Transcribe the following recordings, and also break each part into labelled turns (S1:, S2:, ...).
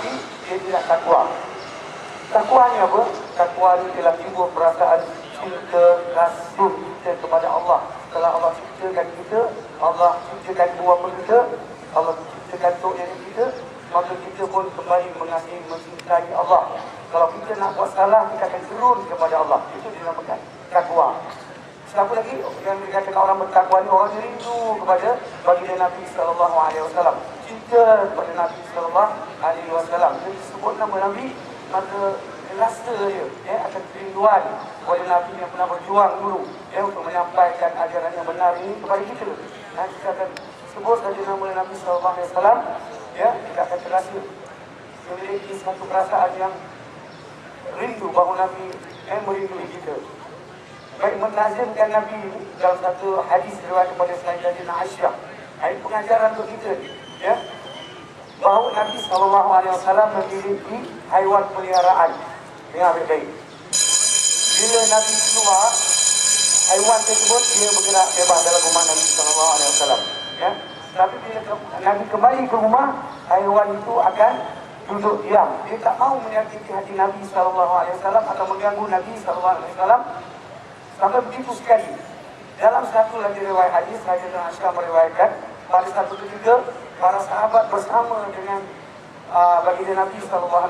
S1: tapi dia tidak takwa. Takwanya apa? Takwa ini telah timbul perasaan cinta kasih kita kepada Allah. Setelah Allah ciptakan kita, Allah ciptakan keluarga kita, Allah ciptakan tok nenek kita, maka kita pun kembali mengasihi, mencintai Allah. Kalau kita nak buat salah, kita akan turun kepada Allah. Itu dinamakan takwa. Siapa lagi yang dikatakan orang bertakwa ni? Orang yang rindu kepada baginda Nabi sallallahu alaihi wasallam, cinta kepada Nabi sallallahu alaihi wasallam. Jadi sebut nama Nabi, maka rasa dia akan kerinduan kepada Nabi yang pernah berjuang dulu untuk menyampaikan ajaran yang benar ini kepada kita. Kita akan sebut saja nama Nabi sallallahu alaihi wasallam, kita akan terasa memiliki satu perasaan yang rindu bahawa Nabi merindui kita. Baik, menazimkan Nabi dalam satu hadis riwayat daripada Sayyidatina Aisyah. Ini pengajaran untuk kita, bahawa Nabi SAW memiliki haiwan peliharaan. Dengar baik-baik. Bila Nabi keluar, haiwan tersebut dia bergerak bebas dalam rumah Nabi SAW. Tapi bila Nabi kembali ke rumah, haiwan itu akan duduk diam. Dia tak mahu menyakiti hati Nabi SAW atau mengganggu Nabi SAW. Sampai begitu sekali. Dalam satu lagi riwayat hadis, Sayyidatina Aisyah meriwayatkan, pada satu ketika para sahabat bersama dengan baginda Nabi SAW,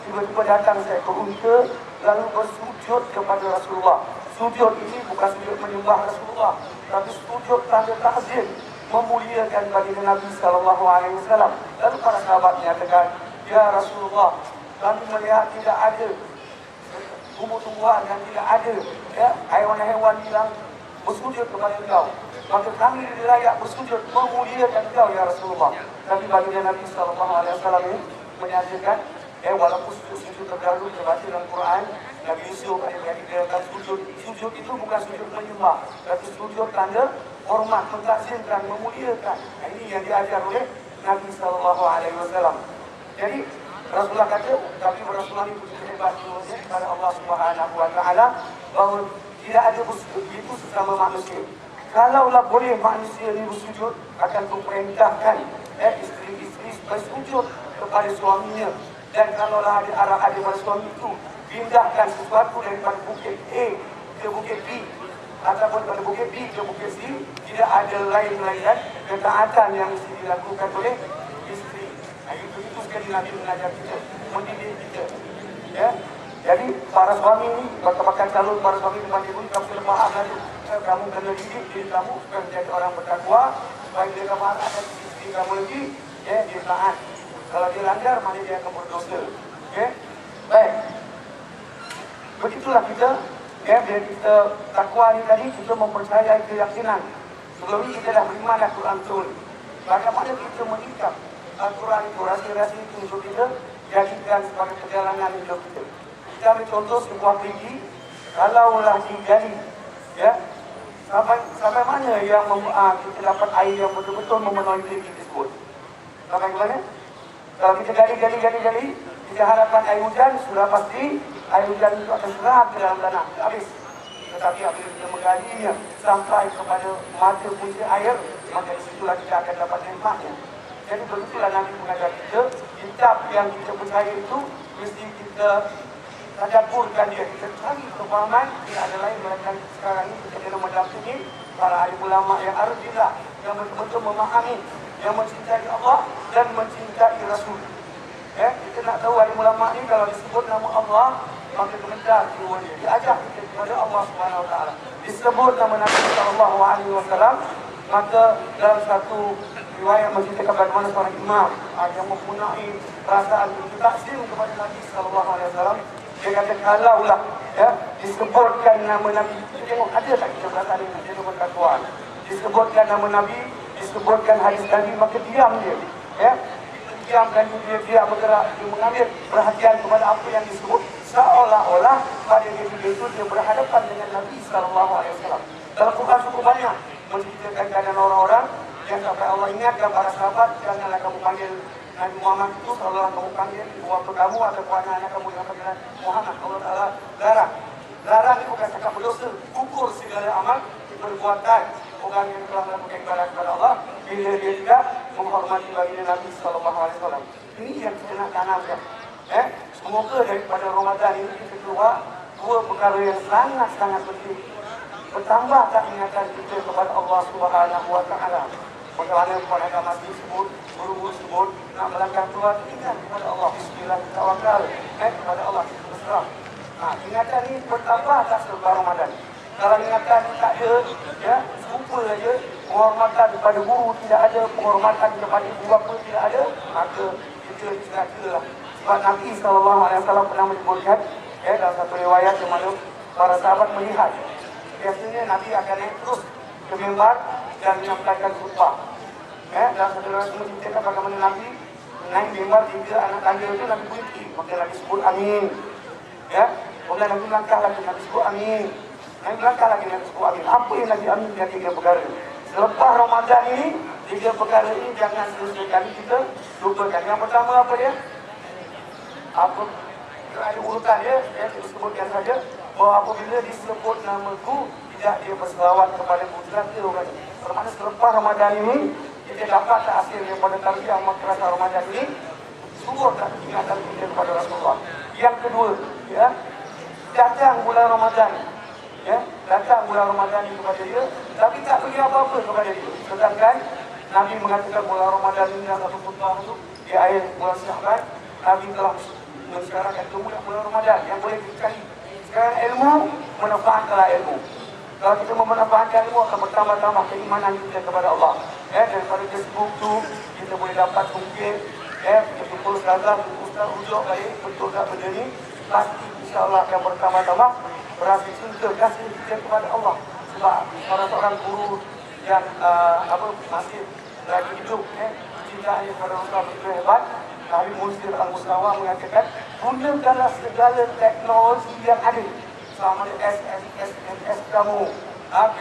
S1: tiba-tiba datang seekor unta lalu bersujud kepada Rasulullah. Sujud ini bukan sujud menyembah Rasulullah, tapi sujud tanda ta'zim, memuliakan baginda Nabi SAW. Lalu para sahabat menyatakan, ya Rasulullah, kami melihat tidak ada tumbuh-tumbuhan dan tidak ada haiwan-haiwan yang bersujud kepada engkau. Maka kami layak bersujud memuliakan engkau ya Rasulullah. Tapi baginda Nabi SAW ini menyatakan, walaupun sujud terdahulu terbaca dalam Quran, Nabi Yusuf ada sujud. Sujud itu bukan sujud menyembah, tapi sujud tanda hormat, mentakzimkan, memuliakan. Ini yang diajar oleh Nabi SAW. Jadi Rasulullah kata, tapi Rasulullah ini begitu hebat kepada Allah Subhanahu Wa Taala bahawa tidak ada bersujud itu sesama manusia. Kalaulah boleh manusia ini bersujud, akan kuperintahkan isteri-isteri bersujud kepada suaminya. Dan kalaulah ada arah ada pada suami itu, pindahkan sesuatu daripada bukit A ke bukit B, ataupun pada bukit B ke bukit C, tidak ada lain-lain ketaatan yang mesti dilakukan oleh isteri. Itu sekali Nabi mengajar kita, mendidik kita. Jadi para suami ini, bakal calon para suami kepada ibu, kamu kena faham tu. Kamu kena didik diri kamu supaya menjadi orang bertakwa, supaya dia kamu akan isteri kamu lagi, dia taat. Kalau dia langgar, mana dia akan berdosa. Baik. Begitulah kita, bila kita takwa ni tadi, kita mempercayai keyakinan. Sebelum ini kita dah beriman Al-Quran betul. Bagaimana kita mengikat Al-Quran itu, rahsia-rahsia itu untuk kita jadikan sebagai perjalanan hidup kita. Kita ambil contoh sebuah pergi, kalaulah digali, sampai mana yang kita dapat air yang betul-betul memenuhi pergi tersebut. Sampai ke mana? Kalau kita gali, kita harapkan air hujan, sudah pasti air hujan itu akan serap ke dalam tanah, habis. Tetapi apabila kita menggalinya sampai kepada mata punca air, maka disitulah kita akan dapat nikmatnya. Jadi begitulah Nabi mengajar kita, kitab yang kita percaya itu mesti kita tadaburkan dia, kita cari kefahaman. Tidak ada lain melainkan sekarang ini kita kena mendampingi para alim ulama yang arifillah, yang betul-betul memahami, yang mencintai Allah dan mencintai Rasul. Kita nak tahu alim ulama ini kalau disebut nama Allah, maka kementar jiwanya, diajak kita kepada Allah Subhanahu Wa Taala. Disebut nama Nabi Sallallahu Alaihi Wasallam, maka dalam satu riwayat menceritakan bagaimana seorang imam yang mempunyai perasaan takzim kepada Nabi Sallallahu Alaihi Wasallam. Dia kata kalaulah disebutkan nama Nabi, kita tengok ada tak kita perasaan ini, dia tu bertakwa. Disebutkan nama Nabi, disebutkan hadis Nabi, maka diam dia. Diamkan dia bergerak, dia mengambil perhatian kepada apa yang disebut, seolah-olah pada dia itu dia berhadapan dengan Nabi Sallallahu Alaihi Wasallam. Dalam Quran cukup banyak menceritakan keadaan orang-orang yang sampai Allah ingatkan para sahabat, janganlah kamu panggil Nabi Muhammad itu, kalau kamu panggil waktu kamu atau anak-anak kamu yang panggilan Muhammad. Allah Ta'ala larang. Larang itu bukan cakap berdosa, ukur segala amal perbuatan. orang yang telah melakukan ibadah kepada Allah bila dia tidak menghormati baginda Nabi sallallahu alaihi wasallam. Ini yang kita nak tanamkan. Semoga daripada Ramadan ini kita keluar dua perkara yang sangat-sangat penting. Bertambah tak ingatan kita kepada Allah Subhanahu wa taala. Bagaimana pada agama disebut, guru-guru sebut, nak melangkah keluar, ingat kepada Allah. Bismillah, tawakal, kepada Allah, berserah. Ingatan ini bertambah tak selepas Ramadan. Kalau ingatan tak ada, lupa saja, penghormatan kepada guru tidak ada, penghormatan kepada ibu bapa tidak ada, maka kita celaka. Sebab Nabi SAW pernah menyebutkan, dalam satu riwayat di mana para sahabat melihat, biasanya Nabi akan naik terus ke mimbar dan menyampaikan khutbah. Dalam satu riwayat menceritakan bagaimana Nabi naik mimbar hingga anak tangga itu Nabi berhenti, maka Nabi sebut amin. Kemudian Nabi melangkah lagi, Nabi sebut amin. Nabi melangkah lagi, Nabi sebut amin. Apa yang Nabi amin dari tiga perkara? Selepas Ramadan ini, tiga perkara ini jangan sekali kita lupakan. Yang pertama apa dia? Apa? Ada urutan dia, saya sebutkan saja bahawa apabila disebut namaku tidak dia berselawat kepada putra ke orang ini. Bermakna selepas Ramadan ini kita dapat tak hasil daripada tarbiyah madrasah Ramadan ini, sungguh tak ingatan kita kepada Rasulullah. Yang kedua, datang bulan Ramadan, datang bulan Ramadan ini kepada dia, tapi tak bagi apa-apa kepada dia. Sedangkan Nabi mengatakan bulan Ramadan ini dalam satu khutbah itu di akhir bulan Sya'ban, Nabi telah mensyarahkan bulan Ramadan yang boleh dicari. Sekarang ilmu, manfaatkanlah ilmu. Kalau kita memanfaatkan ilmu akan bertambah-tambah keimanan kita kepada Allah. Daripada Facebook tu kita boleh dapat mungkin betul ustazah, ustaz ujuk baik, betul tak benda ni, pasti insyaAllah akan bertambah-tambah berasa cinta kasih kita kepada Allah. Sebab seorang guru yang masih lagi hidup, cinta kepada Allah begitu hebat. Nabi Musa Al-Mustawa mengatakan, gunakanlah segala teknologi yang ada. Selama SMS kamu,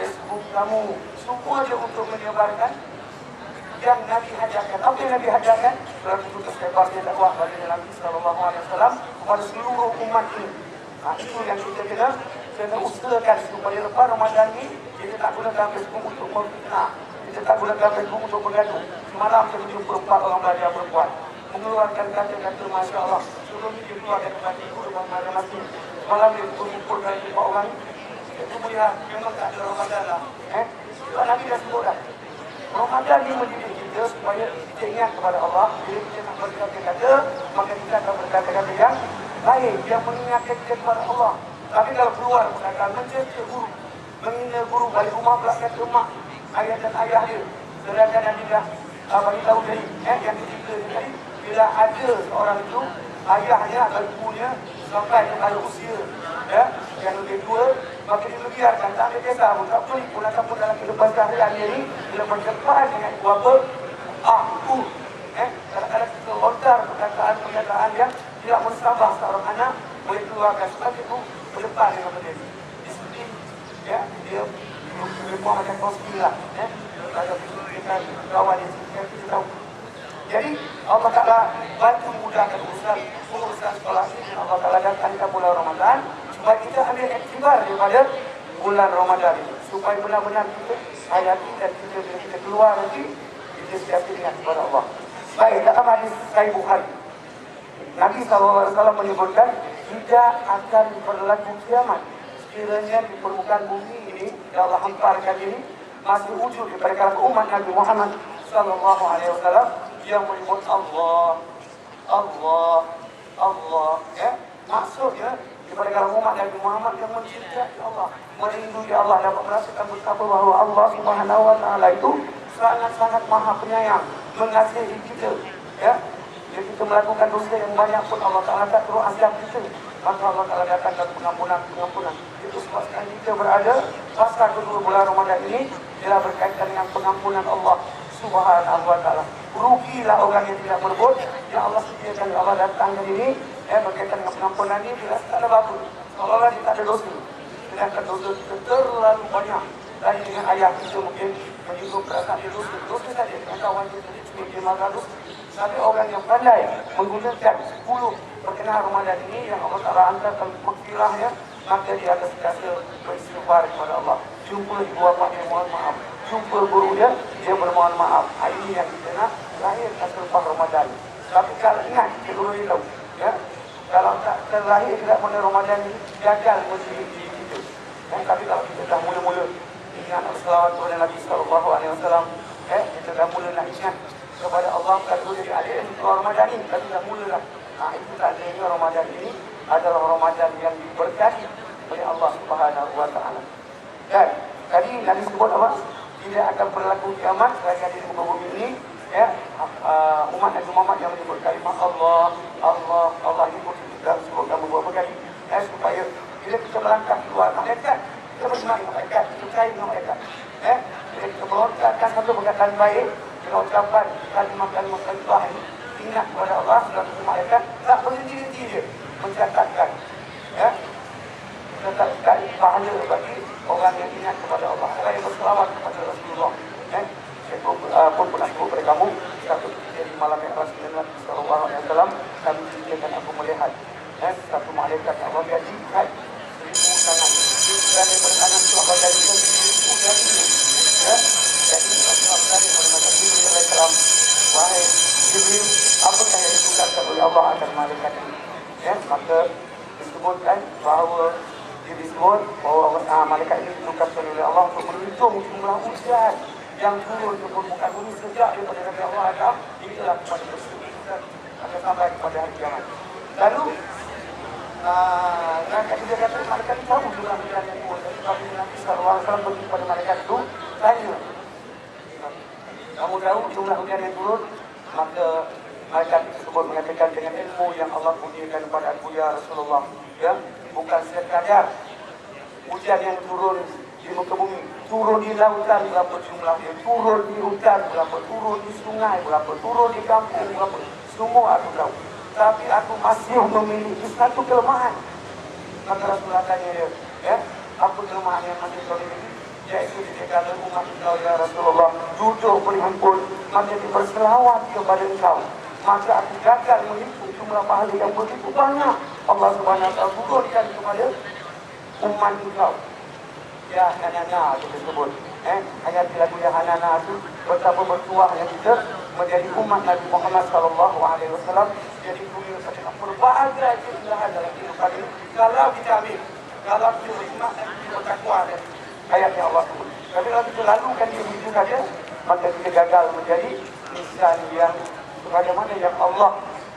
S1: Facebook kamu, semua dia untuk menyebarkan yang Nabi hajarkan. Apa yang Nabi hajarkan? Berarti itu tersebarnya dakwah bagi Nabi SAW kepada seluruh umat ini. Itu yang kita kena usahakan supaya lepas Ramadan ini kita tak gunakan Facebook untuk memfitnah, kita tak gunakan Facebook untuk bergaduh. Semalam saya jumpa 4 orang belajar perempuan mengeluarkan kata-kata Masya Allah. Sebelum dia keluar dari mati itu dengan marah mati. Semalam dia kumpulkan 4 orang. Itu melihat memang tak ada Ramadan lah. Sebab Nabi dah sebut dah. Ramadan ini mendidik kita supaya kita ingat kepada Allah. Bila kita nak berkata-kata, maka kita akan berkata-kata yang baik, yang mengingatkan kita kepada Allah. Tapi kalau keluar mengatakan mencerca guru, menghina guru, balik rumah pula kata mak, ayah dan ayah dia. Sedangkan Nabi dah bagi tahu dari yang ketiga tadi, bila ada seorang itu ayahnya atau ibunya sampai kepada usia yang lebih tua, maka dia biarkan, tak ada kisah pun, tak pelik pun ataupun dalam kehidupan seharian dia ni, bila berdepan dengan ibu bapa, kadang-kadang kita lontar perkataan yang tidak mensabar seorang anak, boleh keluarkan sebab itu berdepan dengan benda ni. Disiplin, dia berbuang macam kospi lah, kalau kita kawan yang kita tahu. Jadi Allah Ta'ala bantu mudahkan urusan sekolah ini, dan Allah Ta'ala datangkan bulan Ramadan supaya kita ambil iktibar daripada bulan Ramadan ini, supaya benar-benar kita hayati dan kita bila kita keluar nanti kita setiap ingat kepada Allah. Baik, dalam hadis Sahih Bukhari, Nabi SAW menyebutkan tidak akan berlaku kiamat sekiranya di permukaan bumi ini yang Allah hamparkan ini masih wujud daripada kalangan umat Nabi Muhammad SAW yang menyebut Allah, Allah, Allah. Maksudnya daripada kalangan umat Nabi Muhammad yang mencintai Allah, merindui Allah, dapat merasakan betapa bahawa Allah Subhanahu Wa Taala itu sangat-sangat maha penyayang, mengasihi kita. Jadi kita melakukan dosa yang banyak pun Allah Ta'ala tak terus azab kita, maka Allah Ta'ala datangkan pengampunan. Itu sebab sekarang kita berada pasal kedua bulan Ramadan ini ialah berkaitan dengan pengampunan Allah Subhanahu Wa Ta'ala. Rugilah orang yang tidak berbuat yang Allah sediakan. Allah datangkan ini berkaitan dengan pengampunan ini bila tak ada bagus, seolah-olah dia tak ada dosa, sedangkan dosa kita terlalu banyak. Dan dengan ayah kita mungkin menyinggung perasaan dia dosa saja, dengan kawan kita dia marah dosa. Tapi orang yang pandai menggunakan 10 perkenaan Ramadan ini yang Allah Ta'ala hantarkan maghfirahnya, maka dia akan sentiasa beristighfar kepada Allah. Jumpa ibu bapa yang mohon maaf, jumpa guru dia, dia bermohon maaf. Ini yang kita nak lahir selepas Ramadan. Tapi kalau ingat, kita guru dia tahu. Ya? Kalau tak terlahir tidak pada Ramadan ini, gagal muslim diri kita. Tapi kalau kita dah mula-mula ingat selawat kepada Nabi Sallallahu Alaihi Wasallam, kita dah mula nak ingat kepada Allah. Kalau dia ada di Ramadan ini, tapi dah mula lah. Itu tandanya Ramadan ini adalah Ramadan yang diberkati oleh Allah Subhanahu Wa Taala. Dan tadi Nabi sebut apa? Tidak akan berlaku kiamat selagi ada di muka bumi ini. Umat Nabi Muhammad yang menyebut kalimah Allah, Allah, Allah ini pun kita sebutkan beberapa kali supaya bila kita melangkah keluar malaikat, kita bersemangat malaikat, kita percaya dengan malaikat. Bila kita melontarkan satu perkataan baik dengan ucapan kalimah-kalimah talibah ini, ingat kepada Allah dan malaikat, tak berhenti-henti dia mencatatkan. Mencatatkan pahala bagi orang yang ingat kepada Allah, orang yang berselawat kepada Rasulullah. Saya pun pernah sebut kepada kamu, satu ketika di malam yang Rasulullah Sallallahu Alaihi Wasallam, kami ceritakan aku melihat satu malaikat yang Allah gaji 1,000 tangan. Dan yang bertangan itu Allah gajikan 1,000 jari. Jadi Rasulullah berkata kepada malaikat Jibril alaihissalam, wahai Jibril, apakah yang ditukarkan oleh Allah akan malaikat ini? Maka disebutkan bahawa malaikat ini ditukarkan oleh Allah untuk menghitung jumlah hujan yang turun ke permukaan bumi sejak daripada Nabi Allah Adam hinggalah kepada Rasulullah akan sampai kepada hari kiamat. Lalu dia kata malaikat itu tahu jumlah hujan yang turun. Tapi Nabi Sallallahu Alaihi Wasallam pergi kepada malaikat itu tanya, kamu tahu jumlah hujan yang turun? Maka malaikat tersebut mengatakan dengan ilmu yang Allah kurniakan kepada aku ya Rasulullah, bukan sekadar hujan yang turun di muka bumi, turun di lautan berapa jumlahnya, turun di hutan berapa, turun di sungai berapa, turun di kampung berapa, semua aku tahu. Tapi aku masih memiliki satu kelemahan. Maka Rasulullah tanya dia, apa kelemahan yang masih kau miliki? Yaitu dia kata umat engkau ya Rasulullah duduk berhimpun menjadi berselawat kepada engkau. Maka aku gagal menghitung jumlah pahala yang begitu banyak Allah Subhanahu Wa Taala turunkan kepada umat engkau. Ya Hanana itu disebut. Ayat lagu Ya Hanana itu betapa bertuahnya kita menjadi umat Nabi Muhammad Sallallahu Alaihi Wasallam. Jadi dunia pada berbahagia keindahan dalam kehidupan ini. Kalau kita ambil, kalau kita beriman dan kita bertakwa ayat yang Allah sebut. Tapi kalau kita lalukan dia begitu saja, maka kita gagal menjadi insan yang bagaimana yang Allah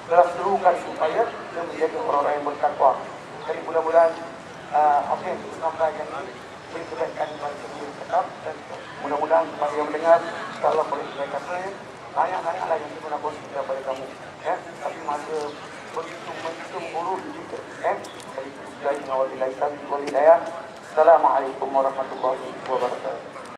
S1: telah serukan supaya dia menjadi orang-orang yang bertakwa. Jadi mudah-mudahan apa yang kita sampaikan ini beri kebaikan kepada kita tetap, dan mudah-mudahan kepada yang mendengar Allah beri kebaikan saya. Banyak-banyaklah yang kita nak kongsi kepada kamu. Tapi masa begitu buruk kita. Jadi kita dengan wabillahi taufiq wal hidayah. Assalamualaikum warahmatullahi wabarakatuh.